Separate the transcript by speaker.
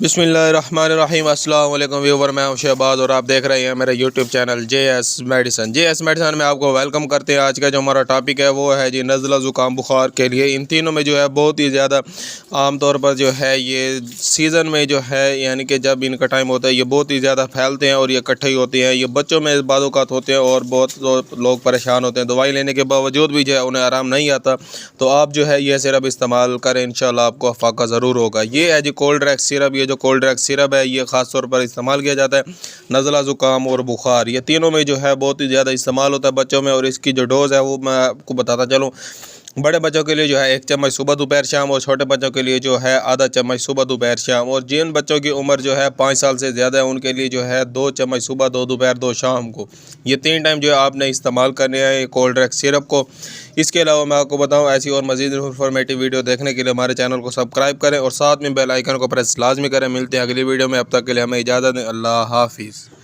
Speaker 1: बिस्मिल्लाहिर्रहमानिर्रहीम। अस्सलाम वालेकुम व्यूवर, मैं हूं शहबाज और आप देख रहे हैं मेरा यूट्यूब चैनल JS मेडिसन में आपको वेलकम करते हैं। आज का जो हमारा टॉपिक है वो है जी नज़ला ज़ुकाम बुखार के लिए। इन तीनों में जो है बहुत ही ज़्यादा आम तौर पर जो है ये सीज़न में जो है यानी कि जब इनका टाइम होता है ये बहुत ही ज़्यादा फैलते हैं और ये इकट्ठे ही होते हैं। ये बच्चों में बादौक़ात होते हैं और बहुत लोग परेशान होते हैं। दवाई लेने के बावजूद भी जो है उन्हें आराम नहीं आता, तो आप जो है ये सिरप इस्तेमाल करें, इंशाल्लाह आपको फ़ायदा ज़रूर होगा। ये है जी कोल्ड ड्रैक्स सिरप। ये जो कोल्ड ड्रैक्स सिरप है ये ख़ास तौर पर इस्तेमाल किया जाता है नज़ला ज़ुकाम और बुखार, ये तीनों में जो है बहुत ही ज़्यादा इस्तेमाल होता है बच्चों में। और इसकी जो डोज़ है वो मैं आपको बताता चलूँ। बड़े बच्चों के लिए जो है 1 चम्मच सुबह दोपहर शाम, और छोटे बच्चों के लिए जो है आधा चम्मच सुबह दोपहर शाम। और जिन बच्चों की उम्र जो है 5 साल से ज़्यादा है उनके लिए जो है 2 चम्मच सुबह, 2 दोपहर, 2 शाम को, ये 3 टाइम जो है आपने इस्तेमाल करने हैं कोल्ड ड्रैक्स सिरप को। इसके अलावा मैं आपको बताऊं, ऐसी और मज़ीद इन्फॉर्मेटिव वीडियो देखने के लिए हमारे चैनल को सब्सक्राइब करें और साथ में बेल आइकन को प्रेस लाजमी करें। मिलते हैं अगली वीडियो में, अब तक के लिए हमें इजाज़त दें। अल्लाह हाफिज़।